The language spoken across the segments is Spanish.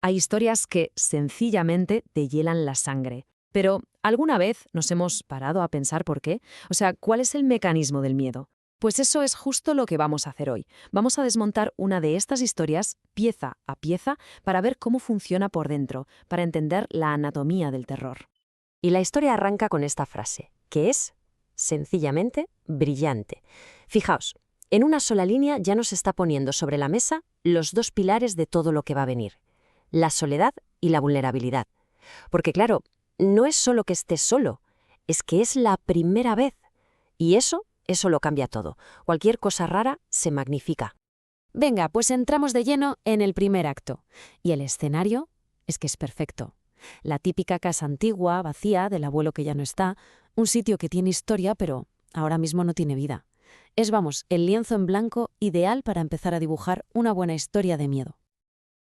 Hay historias que sencillamente te hielan la sangre. Pero, ¿alguna vez nos hemos parado a pensar por qué? O sea, ¿cuál es el mecanismo del miedo? Pues eso es justo lo que vamos a hacer hoy. Vamos a desmontar una de estas historias pieza a pieza para ver cómo funciona por dentro, para entender la anatomía del terror. Y la historia arranca con esta frase, que es, sencillamente, brillante. Fijaos, en una sola línea ya nos está poniendo sobre la mesa los dos pilares de todo lo que va a venir, la soledad y la vulnerabilidad. Porque claro, no es solo que estés solo, es que es la primera vez. Y eso lo cambia todo. Cualquier cosa rara se magnifica. Venga, pues entramos de lleno en el primer acto. Y el escenario es que es perfecto. La típica casa antigua, vacía, del abuelo que ya no está, un sitio que tiene historia, pero ahora mismo no tiene vida. Es, vamos, el lienzo en blanco ideal para empezar a dibujar una buena historia de miedo.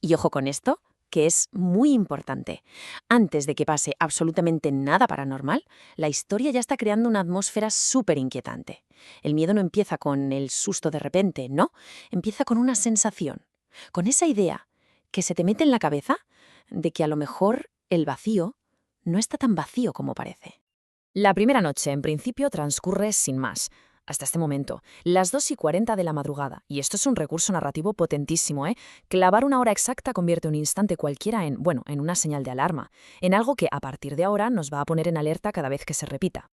Y ojo con esto, que es muy importante. Antes de que pase absolutamente nada paranormal, la historia ya está creando una atmósfera súper inquietante. El miedo no empieza con el susto de repente, no. Empieza con una sensación, con esa idea que se te mete en la cabeza de que a lo mejor el vacío no está tan vacío como parece. La primera noche, en principio, transcurre sin más. Hasta este momento, las 2:40 de la madrugada. Y esto es un recurso narrativo potentísimo, ¿eh? Clavar una hora exacta convierte un instante cualquiera en una señal de alarma, en algo que a partir de ahora nos va a poner en alerta cada vez que se repita.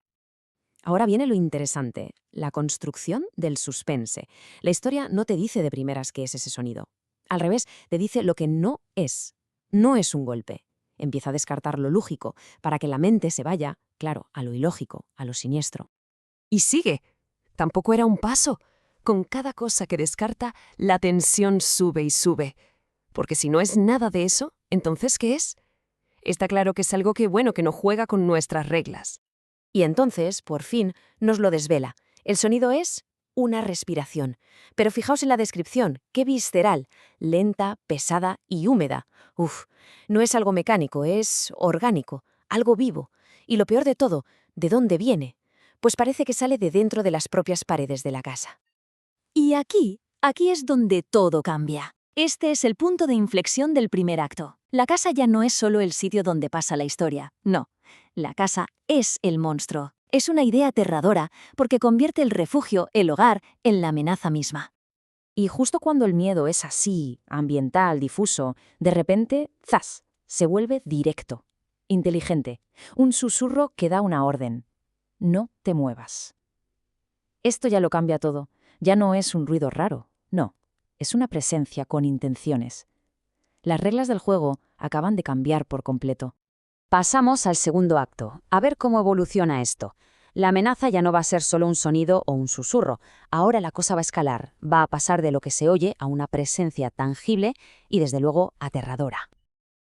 Ahora viene lo interesante, la construcción del suspense. La historia no te dice de primeras qué es ese sonido. Al revés, te dice lo que no es. No es un golpe. Empieza a descartar lo lógico, para que la mente se vaya, claro, a lo ilógico, a lo siniestro. Y sigue. Tampoco era un paso. Con cada cosa que descarta, la tensión sube y sube. Porque si no es nada de eso, ¿entonces qué es? Está claro que es algo que no juega con nuestras reglas. Y entonces, por fin, nos lo desvela. El sonido es una respiración. Pero fijaos en la descripción, qué visceral, lenta, pesada y húmeda. Uf, no es algo mecánico, es orgánico, algo vivo. Y lo peor de todo, ¿de dónde viene? Pues parece que sale de dentro de las propias paredes de la casa. Y aquí es donde todo cambia. Este es el punto de inflexión del primer acto. La casa ya no es solo el sitio donde pasa la historia, no. La casa es el monstruo. Es una idea aterradora porque convierte el refugio, el hogar, en la amenaza misma. Y justo cuando el miedo es así, ambiental, difuso, de repente, ¡zas!, se vuelve directo, inteligente, un susurro que da una orden. No te muevas. Esto ya lo cambia todo. Ya no es un ruido raro, no. Es una presencia con intenciones. Las reglas del juego acaban de cambiar por completo. Pasamos al segundo acto, a ver cómo evoluciona esto. La amenaza ya no va a ser solo un sonido o un susurro. Ahora la cosa va a escalar, va a pasar de lo que se oye a una presencia tangible y, desde luego, aterradora.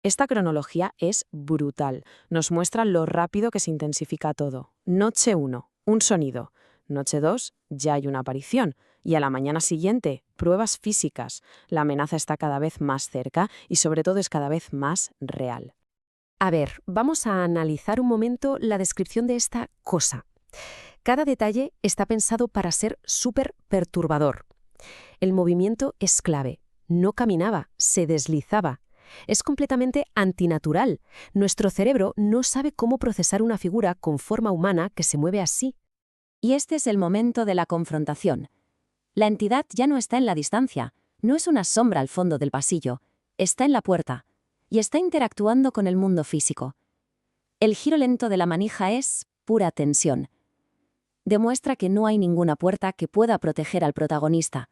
Esta cronología es brutal. Nos muestra lo rápido que se intensifica todo. Noche 1, un sonido. Noche 2, ya hay una aparición. Y a la mañana siguiente, pruebas físicas. La amenaza está cada vez más cerca y sobre todo es cada vez más real. A ver, vamos a analizar un momento la descripción de esta cosa. Cada detalle está pensado para ser súper perturbador. El movimiento es clave. No caminaba, se deslizaba. Es completamente antinatural. Nuestro cerebro no sabe cómo procesar una figura con forma humana que se mueve así. Y este es el momento de la confrontación. La entidad ya no está en la distancia, no es una sombra al fondo del pasillo, está en la puerta y está interactuando con el mundo físico. El giro lento de la manija es pura tensión. Demuestra que no hay ninguna puerta que pueda proteger al protagonista.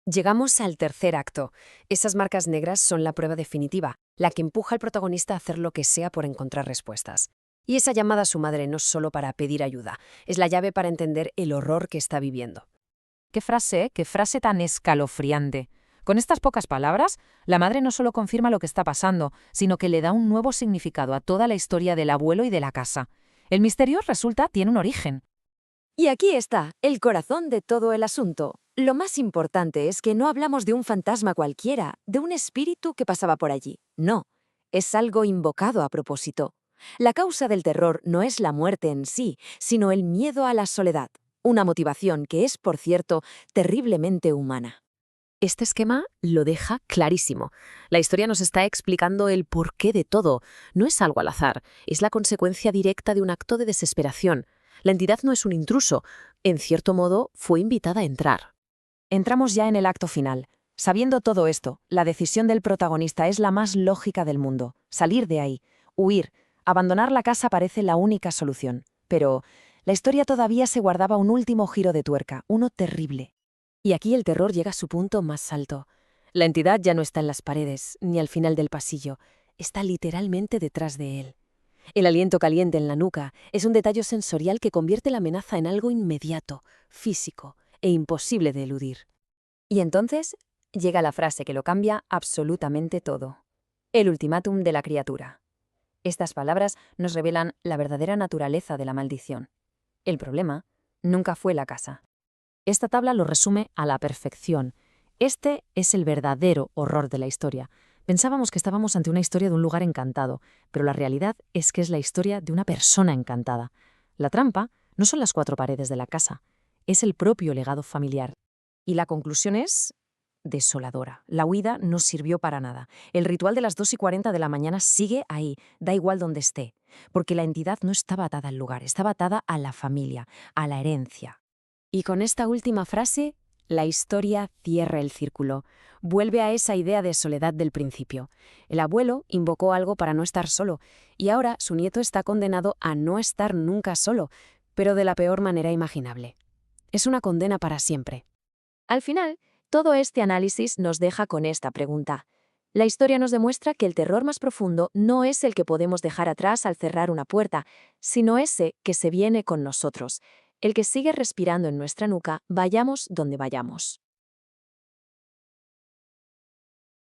Llegamos al tercer acto. Esas marcas negras son la prueba definitiva, la que empuja al protagonista a hacer lo que sea por encontrar respuestas. Y esa llamada a su madre no es solo para pedir ayuda, es la llave para entender el horror que está viviendo. Qué frase tan escalofriante. Con estas pocas palabras, la madre no solo confirma lo que está pasando, sino que le da un nuevo significado a toda la historia del abuelo y de la casa. El misterio, resulta, tiene un origen. Y aquí está, el corazón de todo el asunto. Lo más importante es que no hablamos de un fantasma cualquiera, de un espíritu que pasaba por allí. No, es algo invocado a propósito. La causa del terror no es la muerte en sí, sino el miedo a la soledad. Una motivación que es, por cierto, terriblemente humana. Este esquema lo deja clarísimo. La historia nos está explicando el porqué de todo. No es algo al azar, es la consecuencia directa de un acto de desesperación. La entidad no es un intruso. En cierto modo, fue invitada a entrar. Entramos ya en el acto final. Sabiendo todo esto, la decisión del protagonista es la más lógica del mundo. Salir de ahí, huir, abandonar la casa parece la única solución. Pero la historia todavía se guardaba un último giro de tuerca, uno terrible. Y aquí el terror llega a su punto más alto. La entidad ya no está en las paredes, ni al final del pasillo. Está literalmente detrás de él. El aliento caliente en la nuca es un detalle sensorial que convierte la amenaza en algo inmediato, físico e imposible de eludir. Y entonces llega la frase que lo cambia absolutamente todo. El ultimátum de la criatura. Estas palabras nos revelan la verdadera naturaleza de la maldición. El problema nunca fue la casa. Esta tabla lo resume a la perfección. Este es el verdadero horror de la historia. Pensábamos que estábamos ante una historia de un lugar encantado, pero la realidad es que es la historia de una persona encantada. La trampa no son las 4 paredes de la casa, es el propio legado familiar. Y la conclusión es desoladora. La huida no sirvió para nada. El ritual de las 2:40 de la mañana sigue ahí, da igual donde esté, porque la entidad no estaba atada al lugar, estaba atada a la familia, a la herencia. Y con esta última frase, la historia cierra el círculo. Vuelve a esa idea de soledad del principio. El abuelo invocó algo para no estar solo, y ahora su nieto está condenado a no estar nunca solo, pero de la peor manera imaginable. Es una condena para siempre. Al final, todo este análisis nos deja con esta pregunta. La historia nos demuestra que el terror más profundo no es el que podemos dejar atrás al cerrar una puerta, sino ese que se viene con nosotros, el que sigue respirando en nuestra nuca, vayamos donde vayamos.